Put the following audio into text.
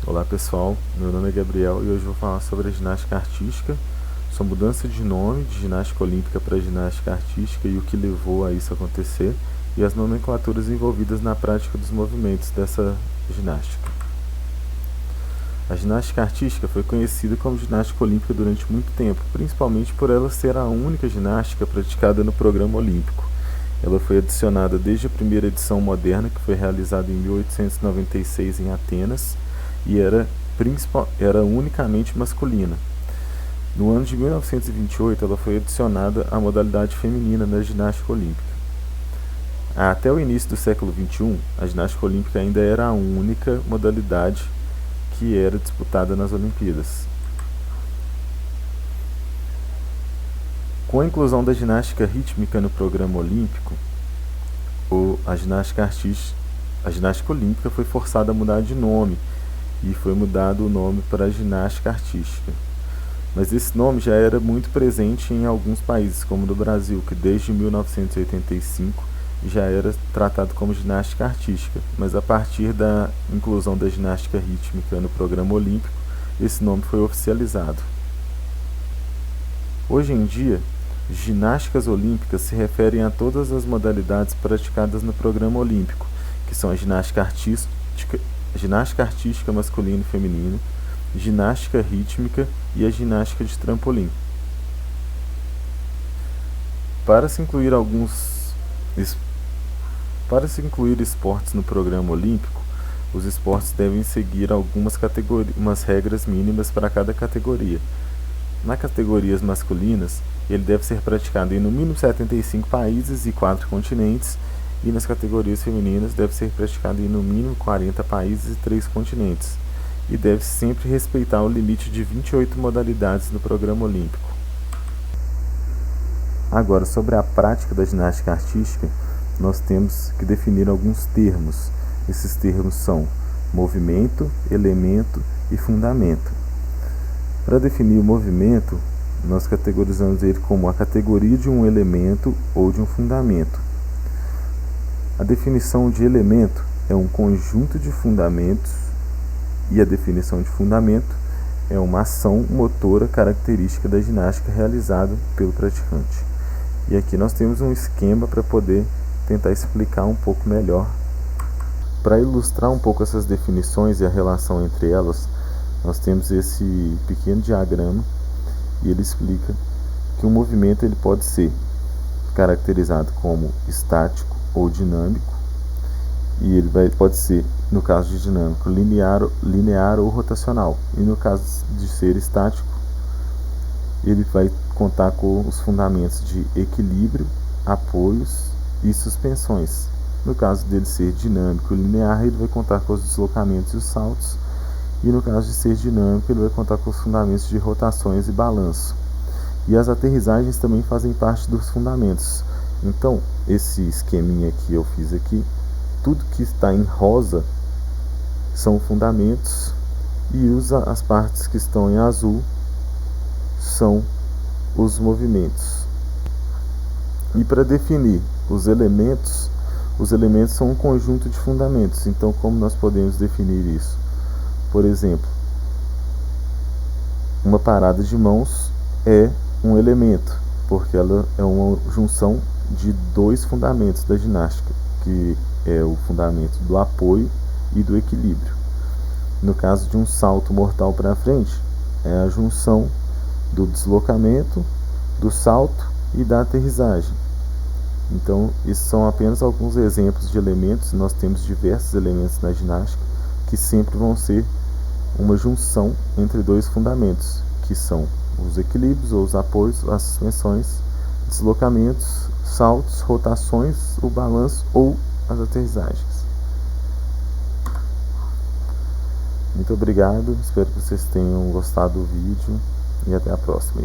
Olá pessoal, meu nome é Gabriel e hoje vou falar sobre a ginástica artística, sua mudança de nome de ginástica olímpica para ginástica artística e o que levou a isso acontecer, e as nomenclaturas envolvidas na prática dos movimentos dessa ginástica. A ginástica artística foi conhecida como ginástica olímpica durante muito tempo, principalmente por ela ser a única ginástica praticada no programa olímpico. Ela foi adicionada desde a primeira edição moderna, que foi realizada em 1896 em Atenas, e era unicamente masculina. No ano de 1928, ela foi adicionada à modalidade feminina na ginástica olímpica. Até o início do século XXI, a ginástica olímpica ainda era a única modalidade que era disputada nas Olimpíadas. Com a inclusão da ginástica rítmica no programa olímpico, a ginástica olímpica foi forçada a mudar de nome, e foi mudado o nome para ginástica artística. Mas esse nome já era muito presente em alguns países, como no Brasil, que desde 1985 já era tratado como ginástica artística, mas a partir da inclusão da ginástica rítmica no programa olímpico, esse nome foi oficializado. Hoje em dia, ginásticas olímpicas se referem a todas as modalidades praticadas no programa olímpico, que são a ginástica artística masculina e feminina, ginástica rítmica e a ginástica de trampolim. Para se incluir esportes no programa olímpico, os esportes devem seguir umas regras mínimas para cada categoria. Nas categorias masculinas, ele deve ser praticado em no mínimo 75 países e 4 continentes, e nas categorias femininas deve ser praticado em no mínimo 40 países e 3 continentes, e deve sempre respeitar o limite de 28 modalidades no programa olímpico. Agora, sobre a prática da ginástica artística, nós temos que definir alguns termos. Esses termos são movimento, elemento e fundamento. Para definir o movimento, nós categorizamos ele como a categoria de um elemento ou de um fundamento. A definição de elemento é um conjunto de fundamentos, e a definição de fundamento é uma ação motora característica da ginástica realizada pelo praticante. E aqui nós temos um esquema para poder tentar explicar um pouco melhor. Para ilustrar um pouco essas definições e a relação entre elas, nós temos esse pequeno diagrama, e ele explica que um movimento ele pode ser caracterizado como estático ou dinâmico, e ele pode ser, no caso de dinâmico, linear ou rotacional, e no caso de ser estático, ele vai contar com os fundamentos de equilíbrio, apoios e suspensões. No caso dele ser dinâmico e linear, ele vai contar com os deslocamentos e os saltos, e no caso de ser dinâmico, ele vai contar com os fundamentos de rotações e balanço. E as aterrissagens também fazem parte dos fundamentos. Então, esse esqueminha que eu fiz aqui, tudo que está em rosa são fundamentos, e as partes que estão em azul são os movimentos. E para definir os elementos são um conjunto de fundamentos. Então, como nós podemos definir isso? Por exemplo, uma parada de mãos é um elemento, porque ela é uma junção de dois fundamentos da ginástica, que é o fundamento do apoio e do equilíbrio. No caso de um salto mortal para frente, é a junção do deslocamento, do salto e da aterrissagem. Então, esses são apenas alguns exemplos de elementos. Nós temos diversos elementos na ginástica que sempre vão ser uma junção entre dois fundamentos, que são os equilíbrios ou os apoios, as suspensões, deslocamentos, saltos, rotações, o balanço ou as aterrissagens. Muito obrigado, espero que vocês tenham gostado do vídeo e até a próxima.